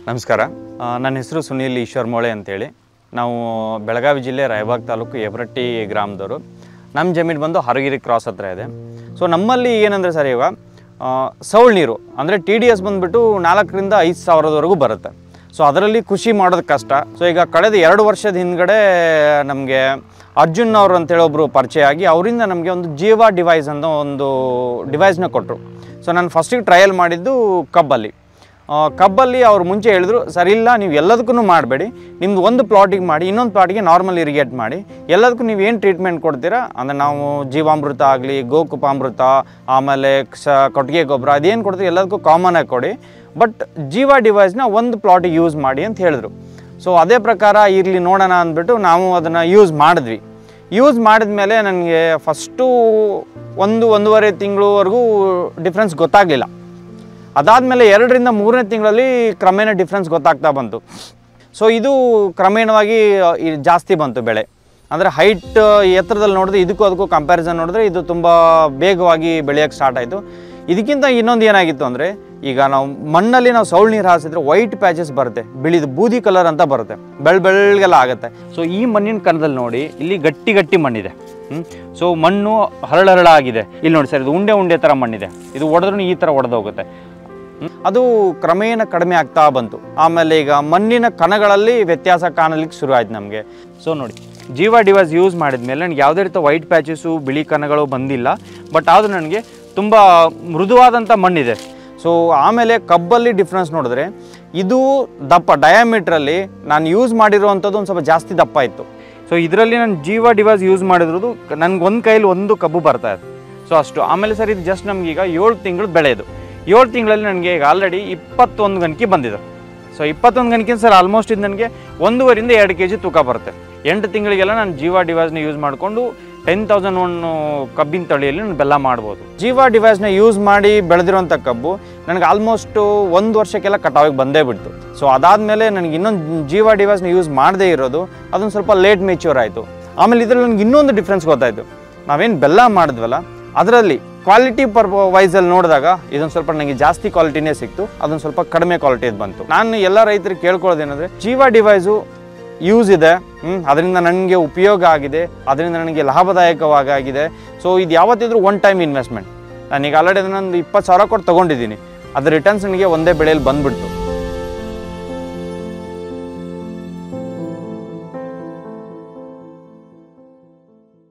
ನಮಸ್ಕಾರ, ನನ್ನ ಹೆಸರು ಸುನೀಲ್ ಈಶ್ವರ್ ಮೋಳೆ ಅಂತೇಳಿ. ನಾವು ಬೆಳಗಾವಿ ಜಿಲ್ಲೆ ರಾಯಬಾಗ್ ತಾಲೂಕು ಯಬ್ರಟ್ಟಿ ಗ್ರಾಮದವರು. ನಮ್ಮ ಜಮೀನು ಬಂದು ಹರಗಿರಿ ಕ್ರಾಸ್ ಹತ್ರ ಇದೆ. ಸೊ ನಮ್ಮಲ್ಲಿ ಏನಂದರೆ ಸರ್, ಇವಾಗ ಸೌಳು ನೀರು ಅಂದರೆ TDS ಬಂದುಬಿಟ್ಟು 4,000 to 5,000ವರೆಗೂ ಬರುತ್ತೆ. ಸೊ ಅದರಲ್ಲಿ ಕೃಷಿ ಮಾಡೋದು ಕಷ್ಟ. ಸೊ ಈಗ ಕಳೆದ 2 ವರ್ಷದ ಹಿಂದ್ಗಡೆ ನಮಗೆ ಅರ್ಜುನ್ ಅವರು ಅಂತೇಳಿ ಒಬ್ಬರು ಪರಿಚಯ ಆಗಿ ಅವರಿಂದ ನಮಗೆ ಒಂದು ಜೀವ ಡಿವೈಸ್ ಅಂತ ಒಂದು ಡಿವೈಸ್ನ ಕೊಟ್ಟರು. ಸೊ ನಾನು ಫಸ್ಟಿಗೆ ಟ್ರಯಲ್ ಮಾಡಿದ್ದು ಕಬ್ಬಲ್ಲಿ ಅವ್ರು ಮುಂಚೆ ಹೇಳಿದ್ರು, ಸರ್ ಇಲ್ಲ ನೀವು ಎಲ್ಲದಕ್ಕೂ ಮಾಡಬೇಡಿ, ನಿಮ್ಮದು ಒಂದು ಪ್ಲಾಟಿಗೆ ಮಾಡಿ, ಇನ್ನೊಂದು ಪ್ಲಾಟಿಗೆ ನಾರ್ಮಲ್ ಇರಿಗೇಟ್ ಮಾಡಿ, ಎಲ್ಲದಕ್ಕೂ ನೀವು ಏನು ಟ್ರೀಟ್ಮೆಂಟ್ ಕೊಡ್ತೀರಾ ಅಂದರೆ ನಾವು ಜೀವಾಮೃತ ಆಗಲಿ, ಗೋಕುಪಾಮೃತ, ಆಮೇಲೆ ಕೊಟ್ಟಿಗೆ ಗೊಬ್ಬರ ಅದೇನು ಕೊಡ್ತೀವಿ ಎಲ್ಲದಕ್ಕೂ ಕಾಮನಾಗಿ ಕೊಡಿ, ಬಟ್ ಜೀವ ಡಿವೈಸ್ನ ಒಂದು ಪ್ಲಾಟಿಗೆ ಯೂಸ್ ಮಾಡಿ ಅಂತ ಹೇಳಿದ್ರು. ಸೊ ಅದೇ ಪ್ರಕಾರ ಇರಲಿ ನೋಡೋಣ ಅಂದ್ಬಿಟ್ಟು ನಾವು ಅದನ್ನು ಯೂಸ್ ಮಾಡಿದ್ವಿ. ಯೂಸ್ ಮಾಡಿದ ಮೇಲೆ ನನಗೆ ಫಸ್ಟು 1-1.5 ತಿಂಗಳವರೆಗೂ ಡಿಫ್ರೆನ್ಸ್ ಗೊತ್ತಾಗಲಿಲ್ಲ. ಅದಾದಮೇಲೆ 2 ರಿಂದ 3ನೇ ತಿಂಗಳಲ್ಲಿ ಕ್ರಮೇಣ ಡಿಫ್ರೆನ್ಸ್ ಗೊತ್ತಾಗ್ತಾ ಬಂತು. ಸೊ ಇದು ಕ್ರಮೇಣವಾಗಿ ಜಾಸ್ತಿ ಬಂತು ಬೆಳೆ. ಅಂದರೆ ಹೈಟ್ ಎತ್ತರದಲ್ಲಿ ನೋಡಿದ್ರೆ ಇದಕ್ಕೂ ಅದಕ್ಕೂ ಕಂಪ್ಯಾರಿಸನ್ ನೋಡಿದ್ರೆ ಇದು ತುಂಬ ಬೇಗವಾಗಿ ಬೆಳೆಯೋಕ್ಕೆ ಸ್ಟಾರ್ಟ್ ಆಯಿತು. ಇದಕ್ಕಿಂತ ಇನ್ನೊಂದು ಏನಾಗಿತ್ತು ಅಂದರೆ, ಈಗ ನಾವು ಮಣ್ಣಲ್ಲಿ ನಾವು ಸೌಳು ನೀರು ಹಾಸಿದ್ರೆ ವೈಟ್ ಪ್ಯಾಚಸ್ ಬರುತ್ತೆ, ಬಿಳಿದು ಬೂದಿ ಕಲರ್ ಅಂತ ಬರುತ್ತೆ, ಬೆಳ್ಳಗೆಲ್ಲ ಆಗುತ್ತೆ. ಸೊ ಈ ಮಣ್ಣಿನ ಕಣದಲ್ಲಿ ನೋಡಿ, ಇಲ್ಲಿ ಗಟ್ಟಿ ಮಣ್ಣಿದೆ. ಸೊ ಮಣ್ಣು ಹರಳ ಆಗಿದೆ. ಇಲ್ಲಿ ನೋಡಿ ಸರ್, ಇದು ಉಂಡೆ ಥರ ಮಣ್ಣಿದೆ. ಇದು ಒಡೆದ್ರೂ ಈ ಥರ ಒಡೆದೋಗುತ್ತೆ. ಅದು ಕ್ರಮೇಣ ಕಡಿಮೆ ಆಗ್ತಾ ಬಂತು. ಆಮೇಲೆ ಈಗ ಮಣ್ಣಿನ ಕಣಗಳಲ್ಲಿ ವ್ಯತ್ಯಾಸ ಕಾಣಲಿಕ್ಕೆ ಶುರು ಆಯ್ತು ನಮಗೆ. ಸೊ ನೋಡಿ, ಜೀವ ಡಿವೈಸ್ ಯೂಸ್ ಮಾಡಿದ ಮೇಲೆ ನನಗೆ ಯಾವುದೇ ರೀತಿ ವೈಟ್ ಪ್ಯಾಚಸ್ಸು, ಬಿಳಿ ಕಣಗಳು ಬಂದಿಲ್ಲ. ಬಟ್ ಆದರೂ ನನಗೆ ತುಂಬ ಮೃದುವಾದಂಥ ಮಣ್ಣಿದೆ. ಸೊ ಆಮೇಲೆ ಕಬ್ಬಲ್ಲಿ ಡಿಫ್ರೆನ್ಸ್ ನೋಡಿದ್ರೆ, ಇದು ದಪ್ಪ ಡಯಾಮೀಟ್ರಲ್ಲಿ ನಾನು ಯೂಸ್ ಮಾಡಿರುವಂಥದ್ದು ಒಂದು ಸ್ವಲ್ಪ ಜಾಸ್ತಿ ದಪ್ಪ ಇತ್ತು. ಸೊ ಇದರಲ್ಲಿ ನಾನು ಜೀವ ಡಿವೈಸ್ ಯೂಸ್ ಮಾಡಿರೋದು ನನಗೆ ಒಂದು ಕೈಲಿ 1 ಕಬ್ಬು ಬರ್ತಾ ಇದೆ. ಸೊ ಅಷ್ಟು. ಆಮೇಲೆ ಸರ್, ಇದು ಜಸ್ಟ್ ನಮಗೀಗ 7 ತಿಂಗಳು ಬೆಳೆಯೋದು. 7 ತಿಂಗಳಲ್ಲಿ ನನಗೆ ಈಗ ಆಲ್ರೆಡಿ 21 ಗಂಟೆ ಬಂದಿದೆ. ಸೊ 21 ಗಂಟೆ ಸರ್ ಆಲ್ಮೋಸ್ಟ್ ಇದು ನನಗೆ 1.5 ರಿಂದ 2 kg ತೂಕ ಬರುತ್ತೆ. 8 ತಿಂಗಳಿಗೆಲ್ಲ ನಾನು ಜೀವ ಡಿವೈಸ್ನ ಯೂಸ್ ಮಾಡಿಕೊಂಡು 10,001 ಕಬ್ಬಿನ ತಳಿಯಲ್ಲಿ ನಾನು ಬೆಲ್ಲ ಮಾಡ್ಬೋದು. ಜೀವ ಡಿವೈಸ್ನ ಯೂಸ್ ಮಾಡಿ ಬೆಳೆದಿರೋಂಥ ಕಬ್ಬು ನನಗೆ ಆಲ್ಮೋಸ್ಟು 1 ವರ್ಷಕ್ಕೆಲ್ಲ ಕಟಾವಿಗೆ ಬಂದೇ ಬಿಡ್ತು. ಸೊ ಅದಾದಮೇಲೆ ನನಗೆ ಇನ್ನೊಂದು ಜೀವ ಡಿವೈಸ್ನ ಯೂಸ್ ಮಾಡದೇ ಇರೋದು ಅದೊಂದು ಸ್ವಲ್ಪ ಲೇಟ್ ಮೆಚ್ಯೂರ್ ಆಯಿತು. ಆಮೇಲೆ ಇದರಲ್ಲಿ ನನಗೆ ಇನ್ನೊಂದು ಡಿಫ್ರೆನ್ಸ್ ಗೊತ್ತಾಯಿತು. ನಾವೇನು ಬೆಲ್ಲ ಮಾಡಿದ್ವಲ್ಲ, ಅದರಲ್ಲಿ ಕ್ವಾಲಿಟಿ ವೈಸಲ್ಲಿ ನೋಡಿದಾಗ ಇದೊಂದು ಸ್ವಲ್ಪ ನನಗೆ ಜಾಸ್ತಿ ಕ್ವಾಲಿಟಿನೇ ಸಿಕ್ತು, ಅದೊಂದು ಸ್ವಲ್ಪ ಕಡಿಮೆ ಕ್ವಾಲಿಟಿದು ಬಂತು. ನಾನು ಎಲ್ಲ ರೈತರಿಗೆ ಕೇಳ್ಕೊಳ್ಳೋದೇನೆಂದರೆ, ಜೀವ ಡಿವೈಸು ಯೂಸ್ ಇದೆ, ಅದರಿಂದ ನನಗೆ ಉಪಯೋಗ ಆಗಿದೆ, ಅದರಿಂದ ನನಗೆ ಲಾಭದಾಯಕವಾಗಿದೆ. ಸೊ ಇದು ಯಾವತ್ತಿದ್ರೂ 1 ಟೈಮ್ ಇನ್ವೆಸ್ಟ್ಮೆಂಟ್. ನಾನೀಗ ಆಲ್ರೆಡಿ ಅದನ್ನೊಂದು 20,000 ಕೊಟ್ಟು ತೊಗೊಂಡಿದ್ದೀನಿ. ಅದರ ರಿಟರ್ನ್ಸ್ ನನಗೆ ಒಂದೇ ಬೆಳೆಯಲ್ಲಿ ಬಂದುಬಿಡ್ತು.